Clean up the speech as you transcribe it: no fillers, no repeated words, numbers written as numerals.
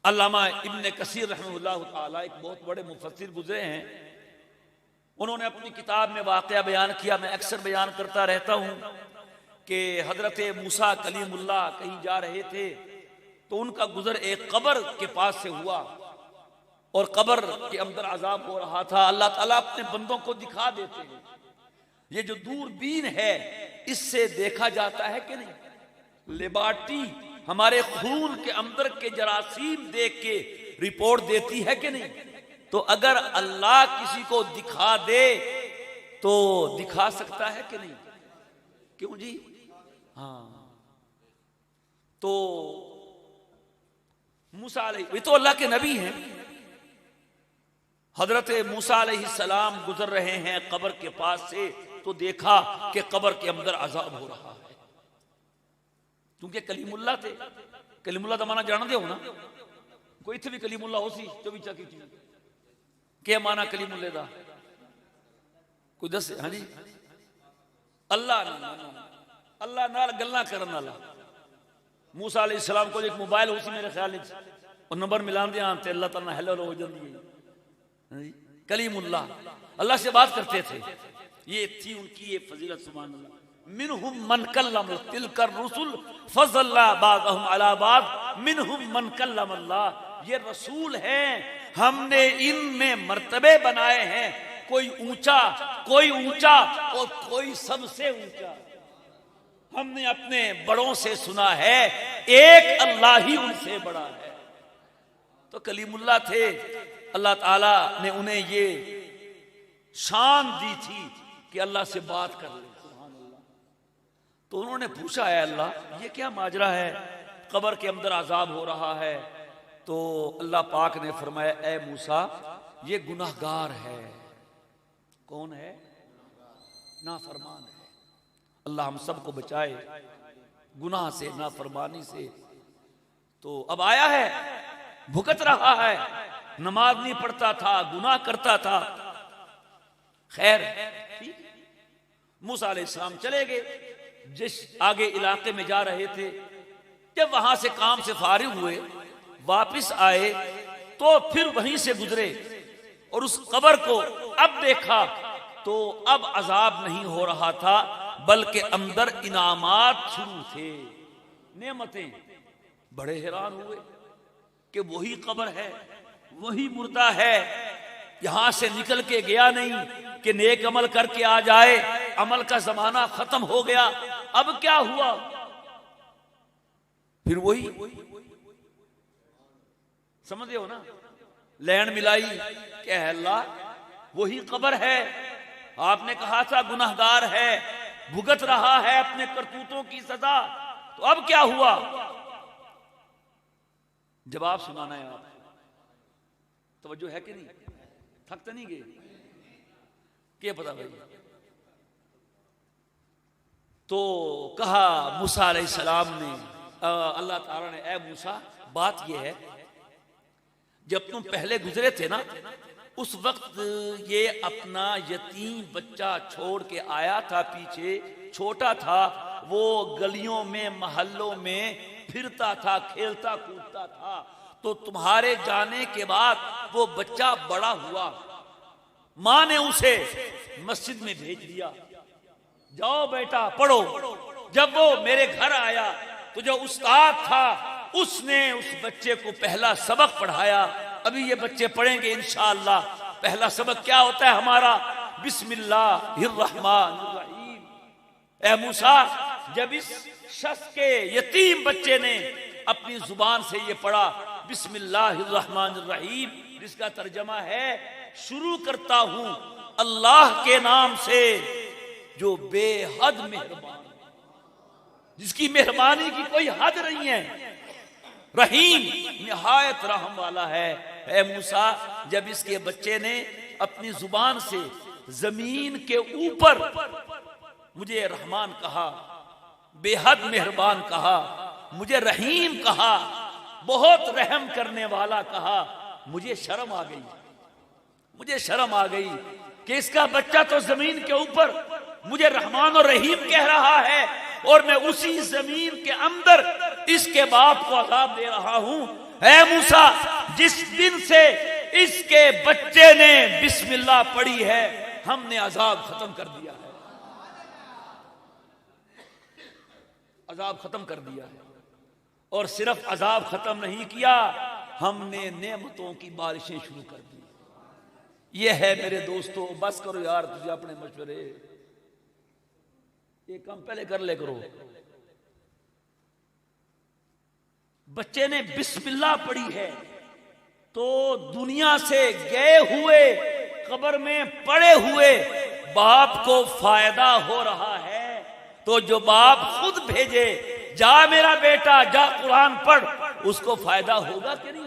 علامہ ابن کثیر رحمہ اللہ تعالی ایک بہت بڑے مفسر گزرے ہیں، انہوں نے اپنی کتاب میں واقعہ بیان کیا، میں اکثر بیان کرتا رہتا ہوں کہ حضرت موسیٰ کلیم اللہ کہیں جا رہے تھے تو ان کا گزر ایک قبر کے پاس سے ہوا، اور قبر کے اندر عذاب ہو رہا تھا۔ اللہ تعالیٰ اپنے بندوں کو دکھا دیتے ہیں، یہ جو دوربین ہے اس سے دیکھا جاتا ہے کہ نہیں؟ لیبارٹری ہمارے خون کے اندر کے جراثیم دیکھ کے رپورٹ دیتی ہے کہ نہیں؟ تو اگر اللہ کسی کو دکھا دے تو دکھا سکتا ہے کہ نہیں؟ کیوں جی؟ ہاں، تو موسیٰ علیہ، یہ تو اللہ کے نبی ہیں، حضرت موسیٰ علیہ السلام گزر رہے ہیں قبر کے پاس سے تو دیکھا کہ قبر کے اندر عذاب ہو رہا ہے، کیونکہ کلیم اللہ تھے۔ کلیم اللہ دا معنی جان دے ہو نا؟ کوئی اتنے بھی کلیم اللہ ہو سی جو بھی چاکی چیز کیا معنی کلیم اللہ دا؟ کوئی دس؟ ہاں جی، اللہ نال گلاں کرن والا۔ موسیٰ علیہ السلام کو ایک موبائل ہو سی میرے خیال میں، اور نمبر ملان دیا تے اللہ تعالیٰ ہیلو ہو جاندی ہے۔ کلیم اللہ سے بات کرتے تھے، یہ تھی ان کی یہ فضیلت، سبحان اللہ۔ منہم من کلم تلک الرسل فضل بعضهم علی بعض منہم من کلم اللہ، یہ رسول ہیں، ہم نے ان میں مرتبے بنائے ہیں، کوئی اونچا اور کوئی سب سے اونچا۔ ہم نے اپنے بڑوں سے سنا ہے ایک اللہ ہی ان سے بڑا ہے۔ تو کلیم اللہ تھے، اللہ تعالیٰ نے انہیں یہ شان دی تھی کہ اللہ سے بات کر لیں، سبحان اللہ۔ تو انہوں نے پوچھا، اے اللہ یہ کیا ماجرا ہے، قبر کے اندر عذاب ہو رہا ہے؟ تو اللہ پاک نے فرمایا، اے موسیٰ یہ گناہگار ہے۔ کون ہے؟ نافرمان ہے۔ اللہ ہم سب کو بچائے گناہ سے، نافرمانی سے۔ تو اب آیا ہے، بھگت رہا ہے، نماز نہیں پڑھتا تھا، گناہ کرتا تھا، خیر موسیٰ علیہ السلام چلے گئے جس آگے علاقے میں جا رہے تھے۔ جب وہاں سے کام سے فارغ ہوئے واپس آئے تو پھر وہیں سے گزرے اور اس قبر کو اب دیکھا تو اب عذاب نہیں ہو رہا تھا بلکہ اندر انعامات شروع تھے، نعمتیں۔ بڑے حیران ہوئے کہ وہی قبر ہے، وہی مردہ ہے، یہاں سے نکل کے گیا نہیں کہ نیک عمل کر کے آ جائے، عمل کا زمانہ ختم ہو گیا، اب کیا ہوا؟ پھر وہی سمجھ ہو نا، لین ملائی کہ اے اللہ وہی قبر ہے، آپ نے کہا تھا گناہگار ہے، بھگت رہا ہے اپنے کرتوتوں کی سزا، تو اب کیا ہوا؟ جواب سنانا ہے آپ، توجہ ہے کہ نہیں؟ تھک تو نہیں گئے؟ کیا پتا بھائی؟ تو کہا موسیٰ علیہ السلام نے، اللہ تعالیٰ نے، اے موسیٰ بات یہ ہے، جب تم پہلے گزرے تھے نا اس وقت یہ اپنا یتیم بچہ چھوڑ کے آیا تھا، پیچھے چھوٹا تھا، وہ گلیوں میں محلوں میں پھرتا تھا، کھیلتا کودتا تھا، تو تمہارے جانے کے بعد وہ بچہ بڑا ہوا، ماں نے اسے مسجد میں بھیج دیا، جاؤ بیٹا پڑھو۔ جب وہ میرے گھر آیا تو جو استاد تھا اس نے اس بچے کو پہلا سبق پڑھایا، ابھی یہ بچے پڑھیں گے انشاءاللہ۔ پہلا سبق کیا ہوتا ہے ہمارا؟ بسم اللہ الرحمن الرحیم۔ اے موسیٰ جب اس شخص کے یتیم بچے نے اپنی زبان سے یہ پڑھا بسم اللہ الرحمن الرحیم، جس کا ترجمہ ہے شروع کرتا ہوں اللہ کے نام سے جو بے حد مہربان، جس کی مہربانی کی کوئی حد نہیں ہے، رحیم نہایت رحم والا ہے۔ اے موسیٰ جب اس کے بچے نے اپنی زبان سے زمین کے اوپر مجھے رحمان کہا، بے حد مہربان کہا، مجھے رحیم کہا، بہت رحم کرنے والا کہا، مجھے شرم آ گئی کہ اس کا بچہ تو زمین کے اوپر مجھے رحمان اور رحیم کہہ رہا ہے، اور میں اسی زمین کے اندر اس کے باپ کو عذاب دے رہا ہوں۔ اے موسیٰ جس دن سے اس کے بچے نے بسم اللہ پڑھی ہے ہم نے عذاب ختم کر دیا ہے، عذاب ختم کر دیا ہے۔ اور صرف عذاب ختم نہیں کیا، ہم نے نعمتوں کی بارشیں شروع کر دی۔ یہ ہے میرے دوستو، بس کرو یار تجھے اپنے مشورے، یہ کام پہلے کر لے کرو۔ بچے نے بسم اللہ پڑھی ہے تو دنیا سے گئے ہوئے قبر میں پڑے ہوئے باپ کو فائدہ ہو رہا ہے۔ تو جو باپ خود بھیجے جا میرا بیٹا جا قرآن پڑھ، اس کو فائدہ ہوگا کہ نہیں